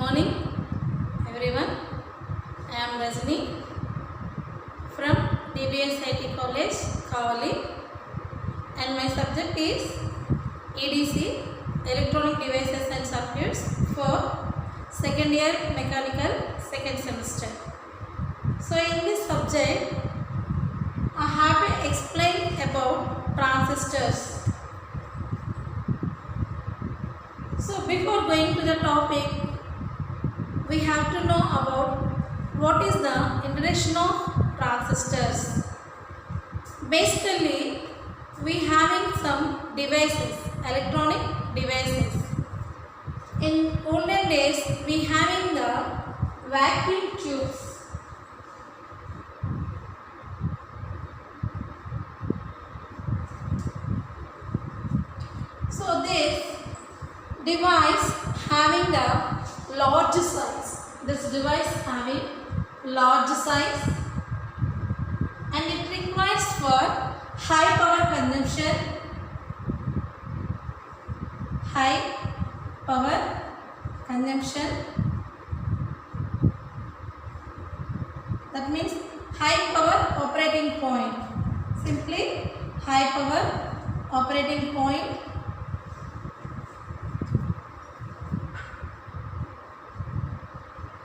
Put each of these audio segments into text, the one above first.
morning everyone. I am Rajni from DBS IT College, Kavali, and my subject is EDC, Electronic Devices and Circuits, for second year mechanical second semester. So in this subject I have to explain about transistors. So before going to the topic, we have to know about what is the introduction of transistors. Basically, we having some devices, electronic devices. In olden days, we having the vacuum tubes. So this device having the large size. This device having large size and it requires for high power consumption. High power consumption. That means high power operating point. Simply high power operating point.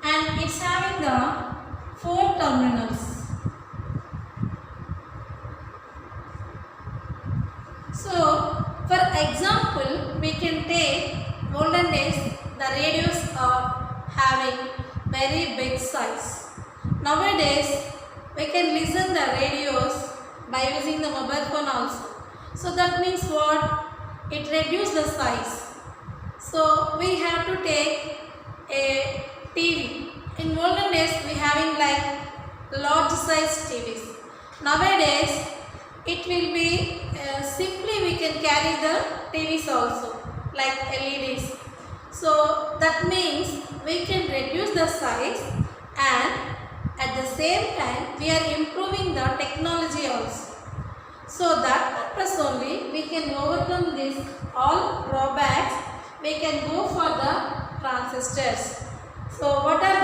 And it's having the 4 terminals. So, for example, we can take olden days the radios are having very big size. Nowadays, we can listen the radios by using the mobile phone also. So that means what? It reduces the size. So we have to take a TV. In olden days we having like large size TVs. Nowadays it will be simply we can carry the TVs also like LEDs. So that means we can reduce the size and at the same time we are improving the technology also. So that purpose only we can overcome this all drawbacks. We can go for the transistors. So what are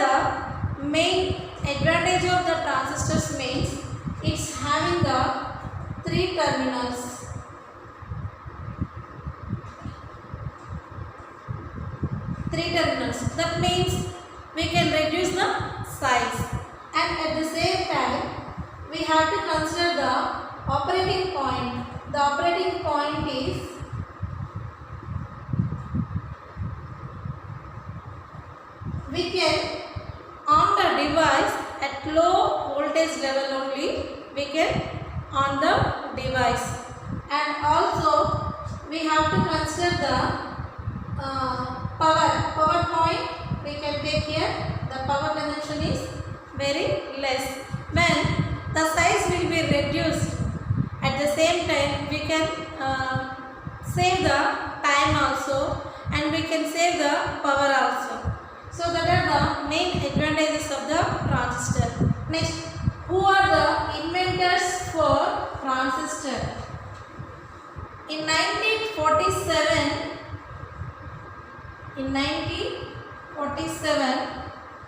the main advantage of the transistors means it's having the 3 terminals. That means we can reduce the size and at the same time we have to consider the operating point. The operating point is we can on the device at low voltage level only we can on the device, and also we have to consider the power point. We can take here the power consumption is very less. When the size will be reduced, at the same time we can save the time also and we can save the power also. So that are the main advantages of the transistor. Next, who are the inventors for transistor? In 1947,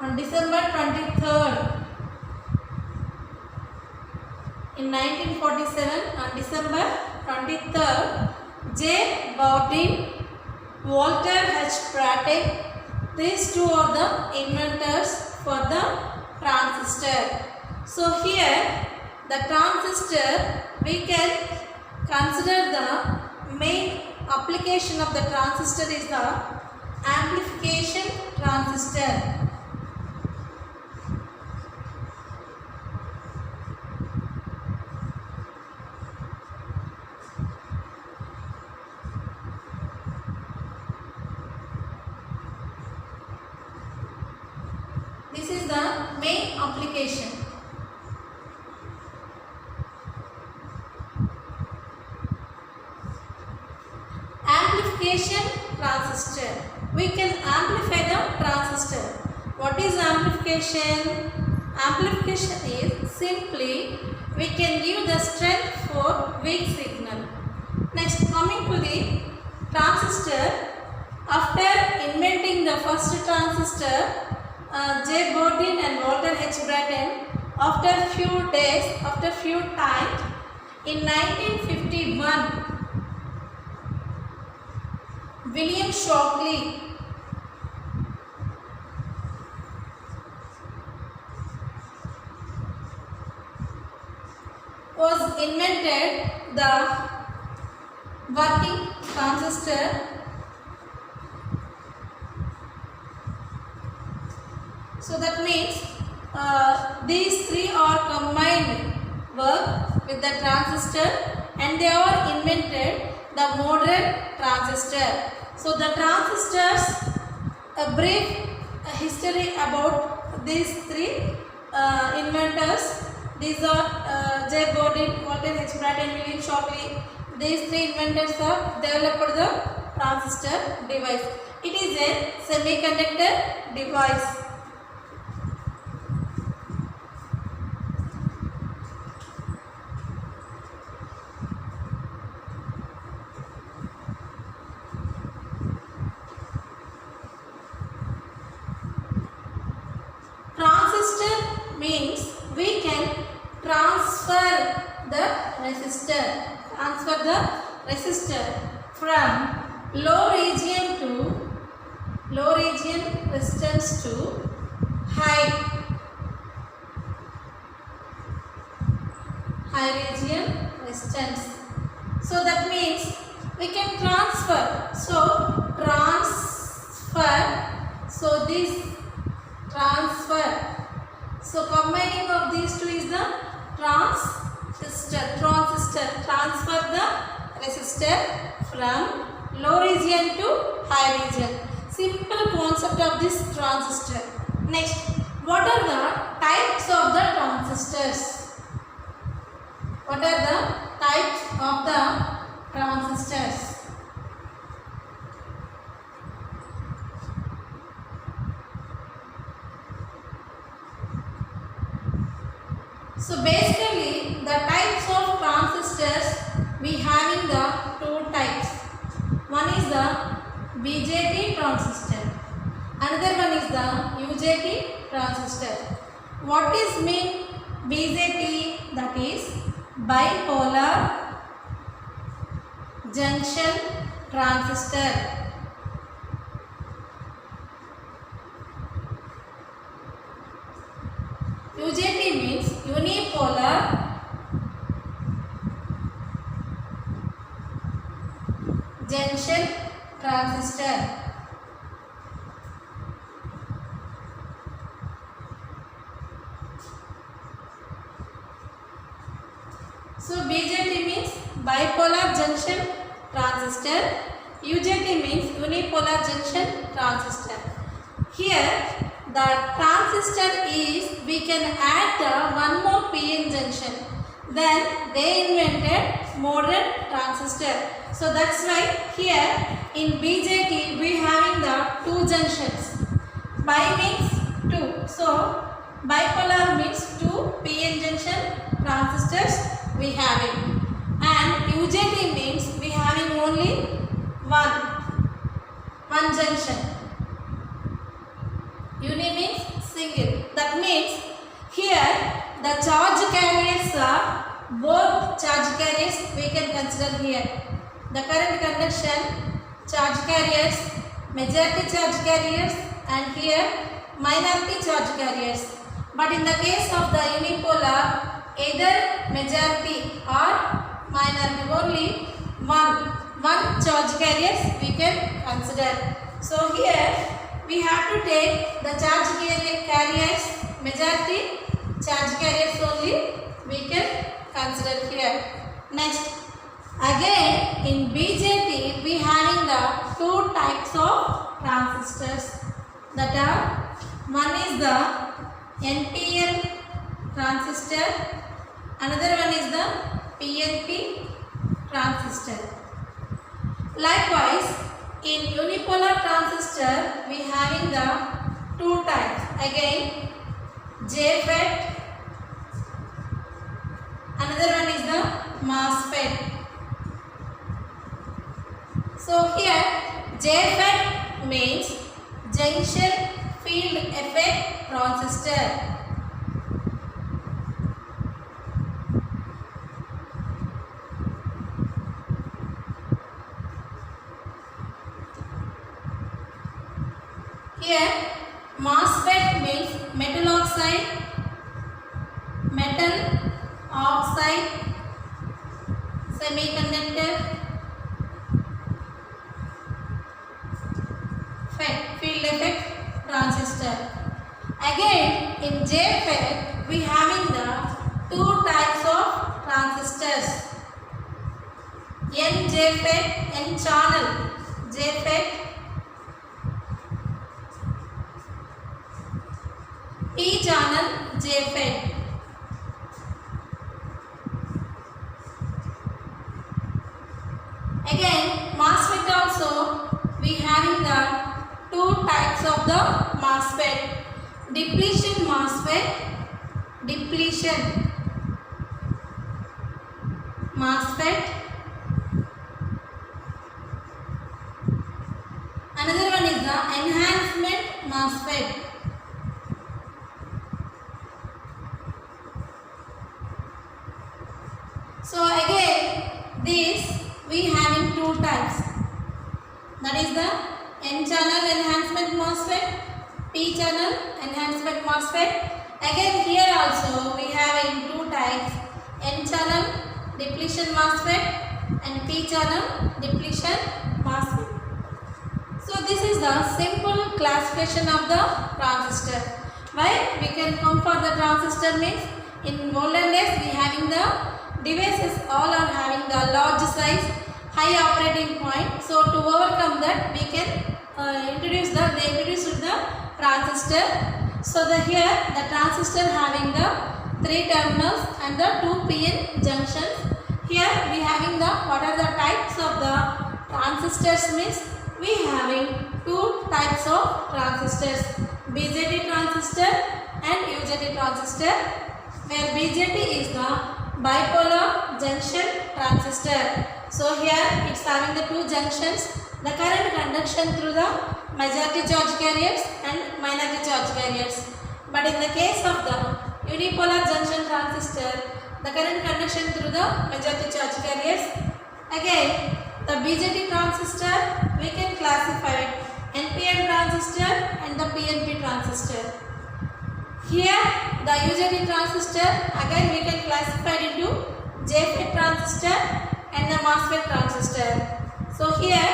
on December 23rd, J. Bowden, Walter H. Pratt, these two are the inventors for the transistor. So here the transistor, we can consider the main application of the transistor is the amplification transistor. This is the main application. Amplification transistor. We can amplify the transistor. What is amplification? Amplification is simply we can give the strength for weak signal. Next, coming to the transistor, after inventing the the first transistor J. Bordin and Walter H. Brattain after few days, after few times in 1951. William Shockley was invented the working transistor. So that means these three are combined work with the transistor and they are invented the modern transistor. So the transistors, a brief history about these three inventors. These are J. Bordin, Walter H. Brattain, William Shockley. These three inventors have developed the transistor device. It is a semiconductor device. Transistor means we can transfer the resistor from low region resistance to high region resistance. So that means we can transfer. So this transfer. So combining of these two is the transistor. Transfer the resistor from low region to high region. Simple concept of this transistor. Next, what are the types of the transistors? What are the types of the transistors? So basically the types of transistors we have in the two types. One is the BJT transistor. Another one is the UJT transistor. What is mean BJT? That is bipolar junction transistor. UJT means unipolar junction transistor. So BJT means bipolar junction transistor. UJT means unipolar junction transistor. Here the transistor is, we can add one more PN junction. Then they invented modern transistor. So that's why here in BJT we having the two junctions. Bi means two. So bipolar means two PN junction transistors we having. And UJT means we having only one junction. Uni means single. That means here the charge carriers are both charge carriers we can consider here. The current conduction charge carriers, majority charge carriers and here minority charge carriers. But in the case of the unipolar, either majority or minority, only one charge carriers we can consider. So here we have to take the charge carriers, majority charge carriers only we can consider here. Next, again in BJT we having the two types of transistors, that are, one is the NPN transistor, another one is the PNP transistor. Likewise, in unipolar transistor we having the two types, again JFET, another one is the MOSFET. So here JFET means junction field effect transistor. Here MOSFET means metal oxide semiconductor field effect transistor. Again in JFET we having the two types of transistors, N JFET, N channel JFET, P channel JFET. Again MOSFET also we having the two types of the MOSFET, depletion MOSFET, another one is the enhancement MOSFET. So again this we having two types, that is the N channel enhancement MOSFET, P channel enhancement MOSFET. Again here also we having two types, N channel depletion MOSFET and P channel depletion MOSFET. So this is the simple classification of the transistor. Why we can come for the transistor means in olden days we having the devices all are having the large size, high operating point. So to overcome that we can introduce the transistor. So here the transistor having the three terminals and the two PN junctions. Here we having the what are the types of the transistors means we having two types of transistors, BJT transistor and UJT transistor, where BJT is the bipolar junction transistor. So here it's having the two junctions, the current conduction through the majority charge carriers and minority charge carriers. But in the case of the unipolar junction transistor, the current conduction through the majority charge carriers. Again the BJT transistor we can classify NPN transistor and the PNP transistor. Here the UJT transistor again we can classify it into JFET transistor and the MOSFET transistor. So here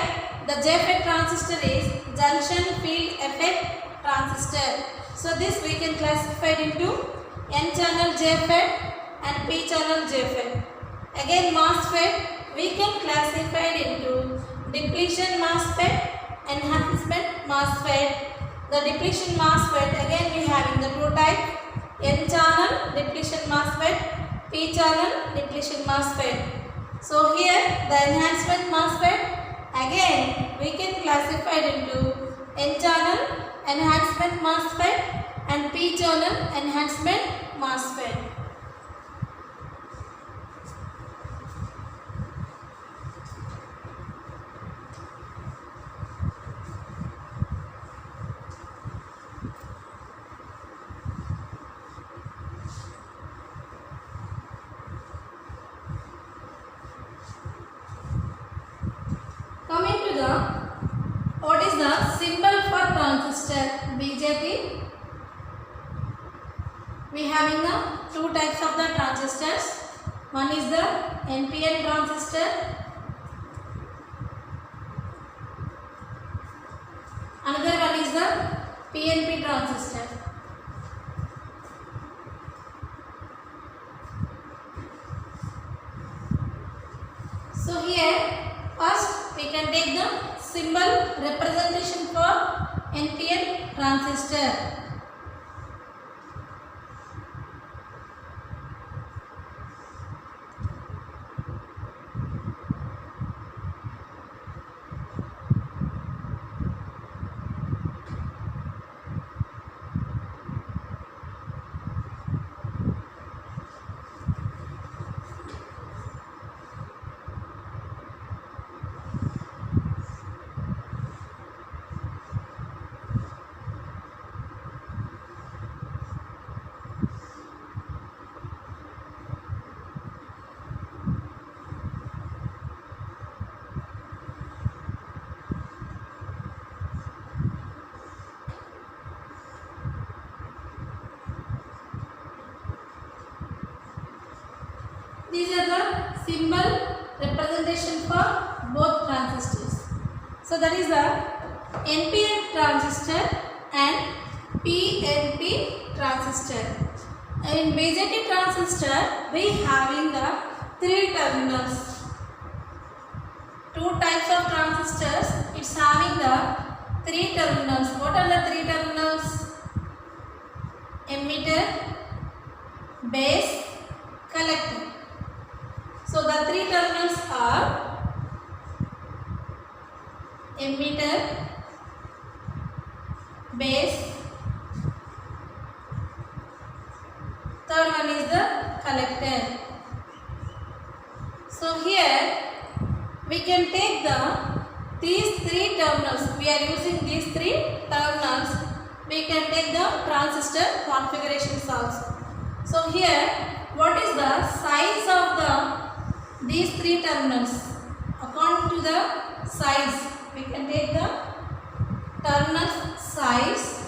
the JFET transistor is junction field effect transistor. So this we can classify it into N channel JFET and P channel JFET. Again MOSFET we can classify it into depletion MOSFET, enhancement MOSFET. The depletion MOSFET again we having the two types, N channel depletion MOSFET, P channel depletion MOSFET. So here the enhancement MOSFET again we can classify it into N channel enhancement MOSFET and P channel enhancement MOSFET. Coming to the what is the symbol for transistor BJT? We having the two types of the transistors. One is the NPN transistor, another one is the PNP transistor. So here first we can take the symbol representation for NPN transistor. These are the symbol representation for both transistors. So that is the NPN transistor and PNP transistor. In BJT transistor, we having the 3 terminals. 2 types of transistors. It's having the 3 terminals. What are the 3 terminals? Emitter, base, collector. So the 3 terminals are emitter, base, third one is the collector. So here we can take these 3 terminals. We are using these 3 terminals. We can take the transistor configurations also. So here, what is the size of these 3 terminals? According to the size, we can take the terminal size.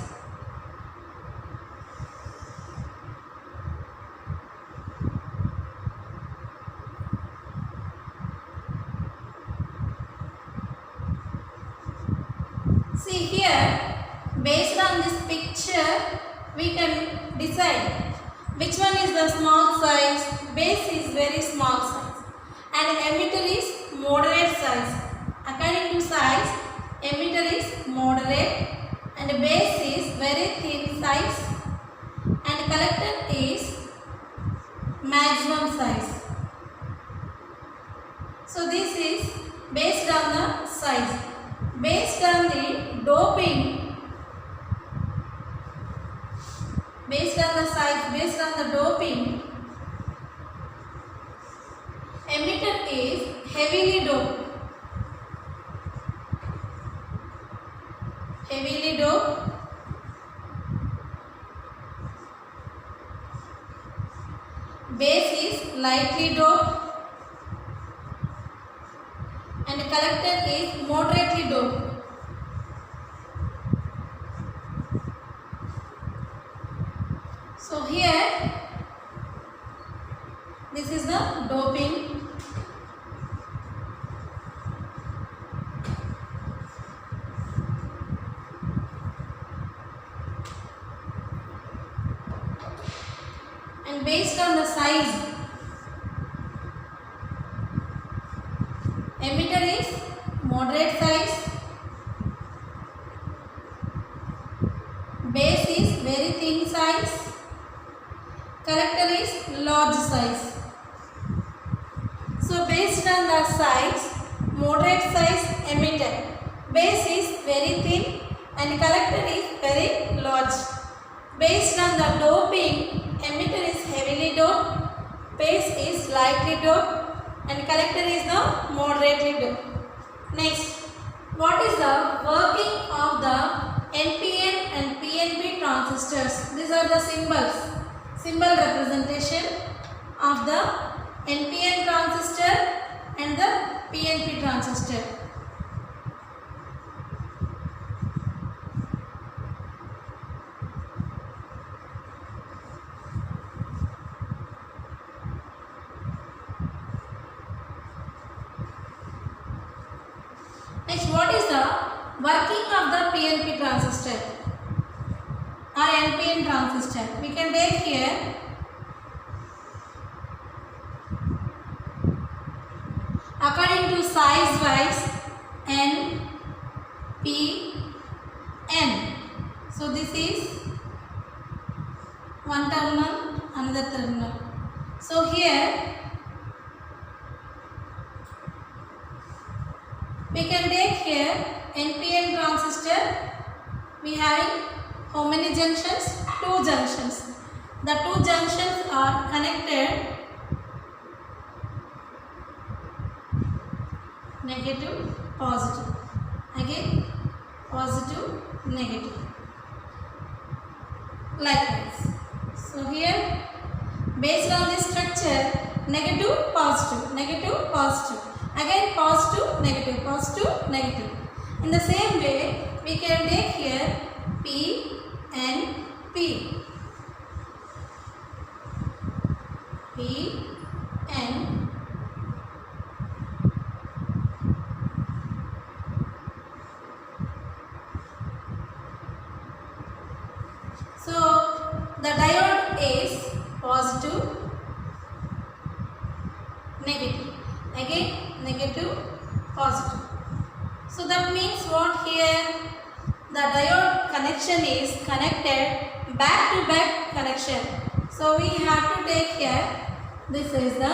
See here, based on this picture, we can decide which one is the small size. Base is very small size and emitter is moderate size. According to size, emitter is moderate and base is very thin size and collector is maximum size. So this is based on the size. Based on the doping, based on the size, based on the doping, emitter is heavily doped. Heavily doped. Base is lightly doped. And collector is moderately doped. So here, this is the doping. And based on the size, emitter is moderate size, base is very thin size, collector is large size. So based on the size, moderate size emitter, base is very thin and collector is very large. Based on the doping, emitter is heavily doped, base is lightly doped and collector is the moderately doped. Next, what is the working of the NPN and PNP transistors? These are the symbols. Symbol representation of the NPN transistor and the PNP transistor. Next, what is the working of the PNP transistor or NPN transistor? We can take here according to size wise N, P, N. So this is one terminal, another terminal. So here we can take here NPN transistor. We have how many junctions? 2 junctions. The 2 junctions are connected negative, positive. Again positive, negative. Likewise. So here based on this structure, negative, positive, negative, positive. Again positive, negative, positive, negative. In the same way, we can take here P and P. P and the diode is positive, negative. Again negative, positive. So that means what here? The diode connection is connected back to back connection. So we have to take here, this is the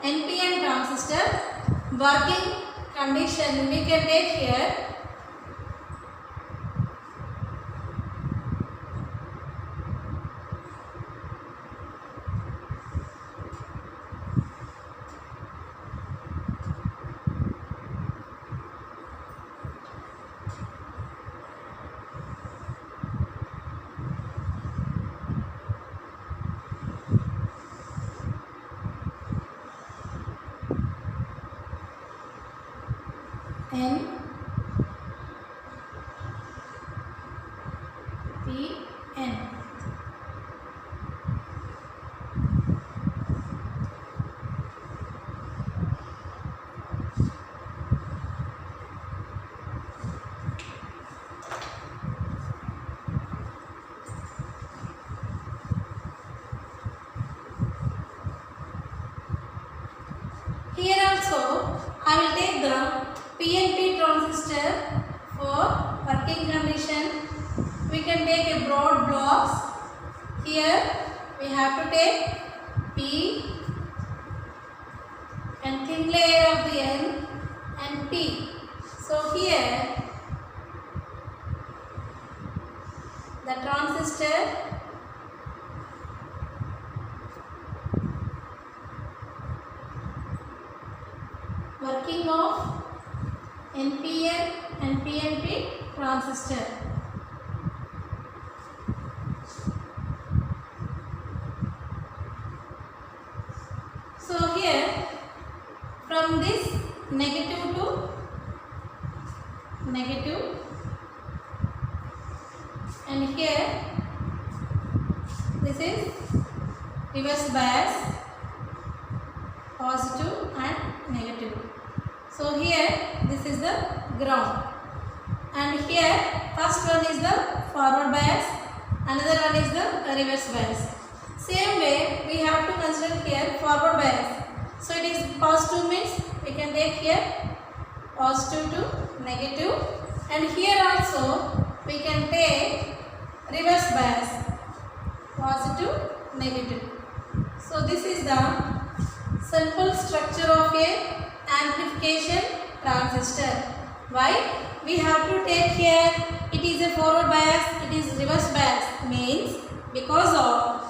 NPN transistor working condition. We can take here N P N. Here also I will take the PNP transistor for working condition. We can take a broad blocks. Here we have to take P and thin layer of the N and P. So here the transistor working of NPN and PNP transistor. So here from this negative to negative, and here this is reverse bias, positive and negative. So here this is the ground, and here first one is the forward bias, another one is the reverse bias. Same way we have to consider here forward bias. So it is positive means we can take here positive to negative, and here also we can take reverse bias, positive, negative. So this is the simple structure of a amplification transistor. Why? We have to take here it is a forward bias, it is reverse bias, means because of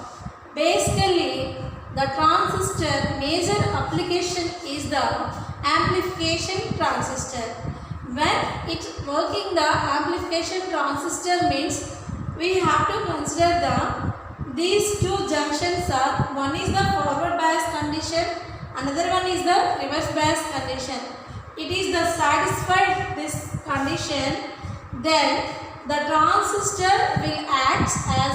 basically the transistor major application is the amplification transistor. When it working the amplification transistor means we have to consider these two junctions are, one is the forward bias condition, another one is the reverse bias condition. It is the satisfied this condition, then the transistor will act as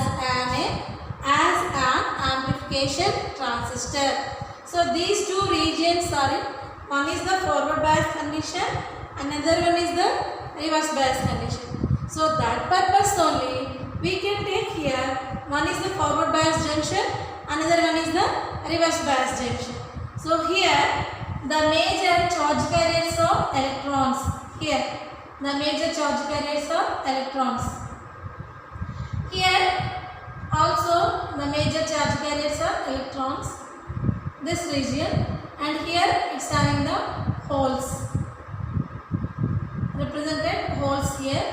an amplification transistor. So these two regions are in, one is the forward bias condition, another one is the reverse bias condition. So that purpose only we can take here, one is the forward bias junction, another one is the reverse bias junction. So here the major charge carriers of electrons, here the major charge carriers of electrons, here also the major charge carriers of electrons, this region, and here it's having the holes, represented holes here,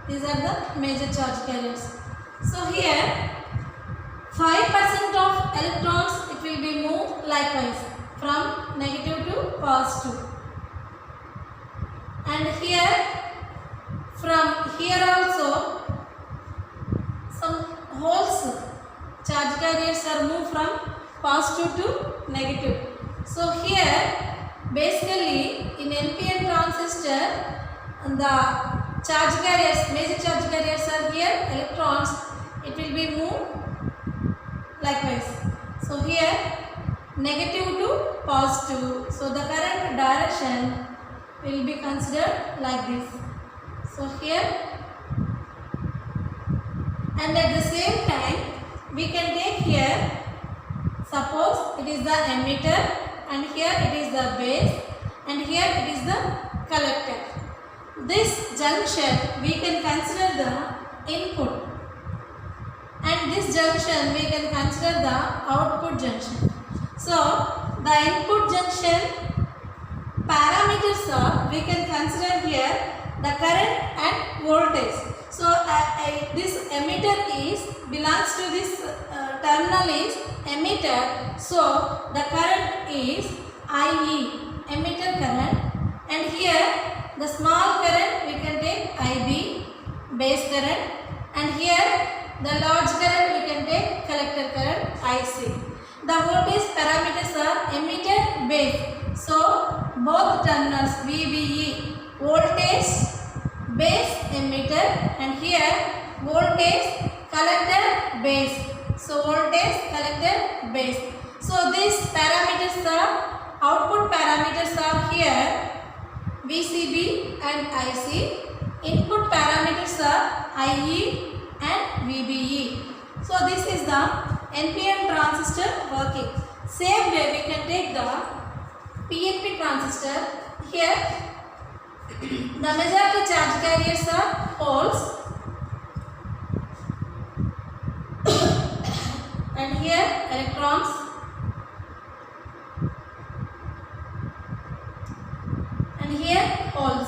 these are the major charge carriers. So here 5% of electrons it will be moved likewise from negative to positive, and here from here also some holes, charge carriers are moved from positive to negative. So here basically in NPN transistor the charge carriers, major charge carriers are here, electrons, it will be moved likewise. So here negative to positive, so the current direction will be considered like this. So here, and at the same time we can take here, suppose it is the emitter and here it is the base and here it is the collector. This junction we can consider the input and this junction we can consider the output junction. So the input junction parameters are, we can consider here the current and voltage. So this emitter is belongs to this terminal is emitter. So the current is IE, emitter current, and here the small current we can take IB, base current, and here the large current we can take collector current IC. The voltage parameters are emitter, base. So both terminals VBE, voltage, base, emitter, and here voltage, collector, base. So voltage, collector, base. So these parameters are, output parameters are here VCB and IC. Input parameters are IE and VBE. So this is the NPN transistor working. Same way we can take the PNP transistor. Here the majority charge carriers are holes and here electrons, and here holes.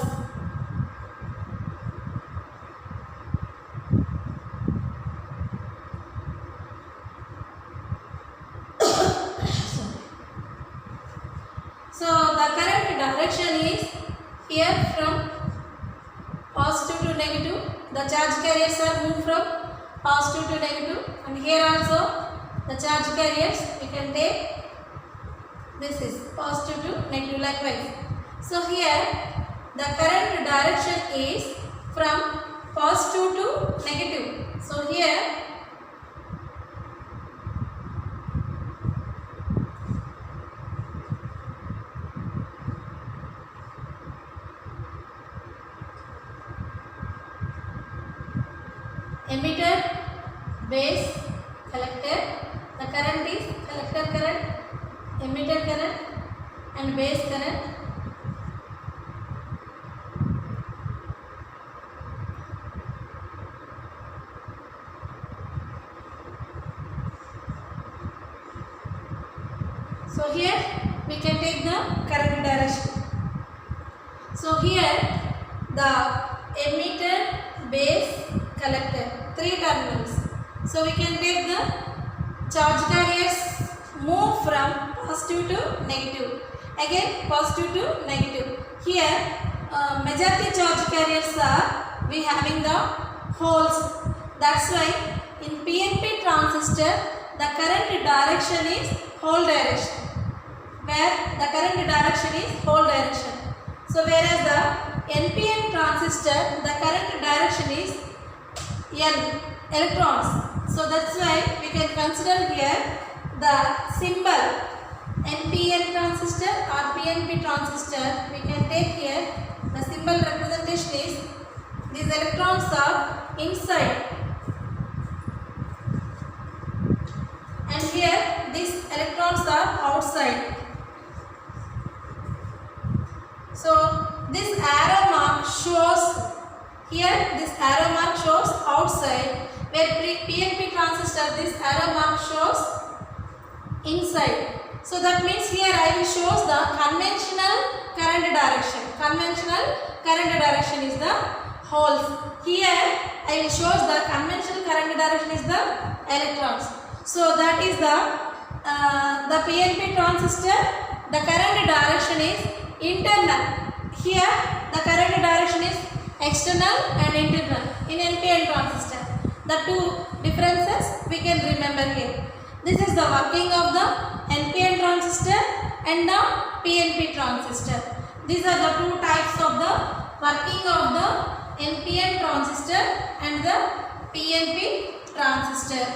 So the current direction is here from positive to negative. The charge carriers are moved from positive to negative, and here also the charge carriers we can take, this is positive to negative likewise. So here the current direction is from positive to negative. So here emitter, base, collector. The current is collector current, emitter current, and base current. So here we can take the current direction. So here the emitter, base, collector, three terminals. So we can take the charge carriers move from positive to negative, again positive to negative. Here majority charge carriers are we having the holes. That's why in PNP transistor the current direction is hole direction, where the current direction is hole direction. So whereas the NPN transistor the current direction is N, electrons. So that's why we can consider here the symbol NPN transistor or PNP transistor. We can take here the symbol representation is these electrons are inside, and here these electrons are outside. So this arrow mark shows here, this arrow mark shows outside, where PNP transistor this arrow mark shows inside. So that means here I will shows the conventional current direction. Conventional current direction is the holes. Here I will shows the conventional current direction is the electrons. So that is the PNP transistor. The current direction is internal. Here the current direction is external and internal in NPN transistor. The two differences we can remember here. This is the working of the NPN transistor and the PNP transistor. These are the two types of the working of the NPN transistor and the PNP transistor.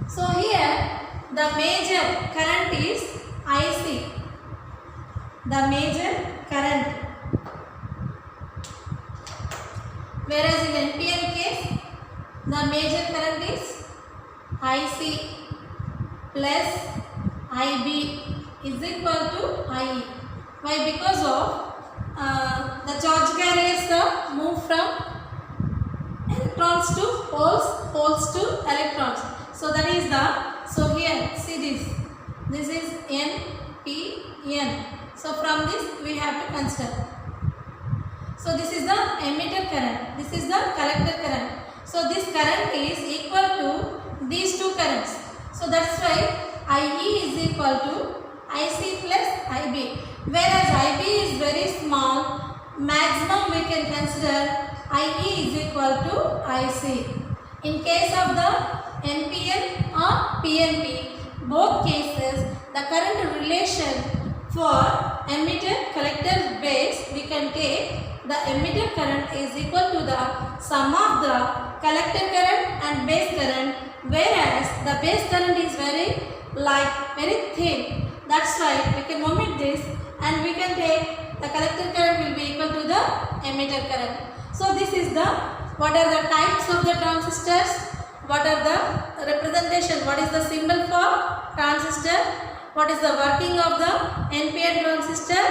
So here the major current is IC. The major current. Whereas in NPN case, the major current is IC plus IB is equal to IE. Why? Because of the charge carriers move from electrons to holes, holes to electrons. So that is the, so here see this is N, P, N. So from this we have to consider. So this is the emitter current, this is the collector current. So this current is equal to these two currents. So that's why IE is equal to IC plus IB. Whereas IB is very small, maximum we can consider IE is equal to IC. In case of the NPN or PNP, both cases the current relation for emitter collector base, we can take the emitter current is equal to the sum of the collector current and base current, whereas the base current is very light, very thin. That's why we can omit this and we can take the collector current will be equal to the emitter current. So this is the, what are the types of the transistors, what are the representation, what is the symbol for transistor, what is the working of the NPN transistor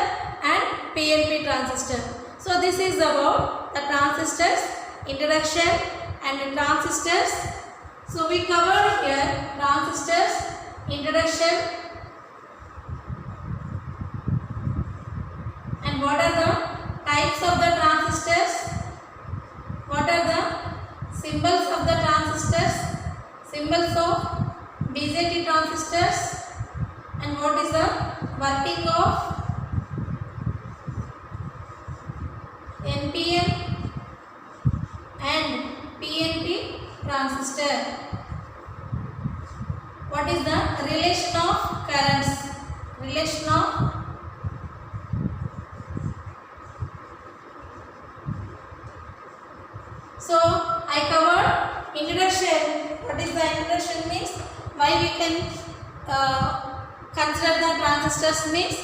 and PNP transistor. So this is about the transistors, introduction and the transistors. So we covered here transistors, introduction, and what are the types of the transistors, what are the symbols of the transistors, symbols of BJT transistors, and what is the working of NPN and PNP transistor. What is the relation of currents, relation of so I covered introduction. What is the introduction means? Why we can consider the transistors means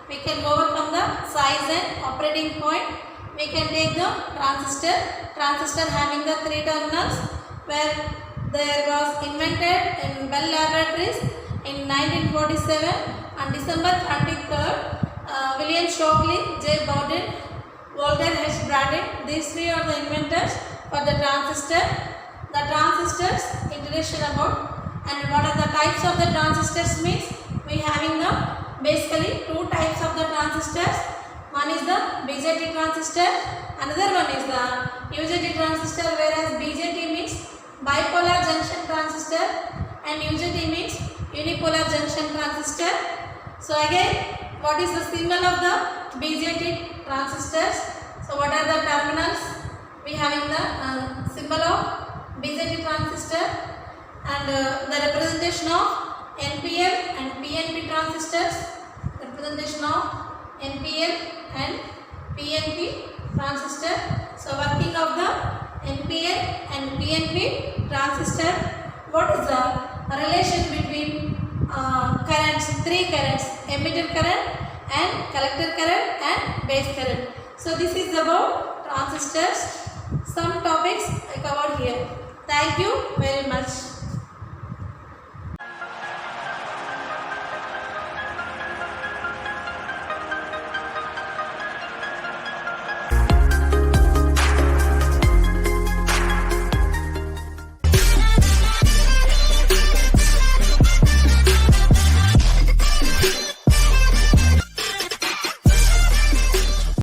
we can overcome the size and operating point. We can take the transistor having the 3 terminals, where there was invented in Bell Laboratories in 1947 on December 23rd. William Shockley, J. Bowden, Walter H. Bradley, these 3 are the inventors for the transistor. The transistors introduction about, and what are the types of the transistors means we having the basically 2 types of the transistors. One is the BJT transistor, another one is the UJT transistor, whereas BJT means bipolar junction transistor and UJT means unipolar junction transistor. So again, what is the symbol of the BJT transistors? So what are the terminals? We having the symbol of BJT transistor, and the representation of NPN and PNP transistors, representation of NPN and PNP transistor. So working of the NPN and PNP transistor. What is the relation between currents, 3 currents, emitter current and collector current and base current. So this is about transistors. Some topics I covered here. Thank you very much.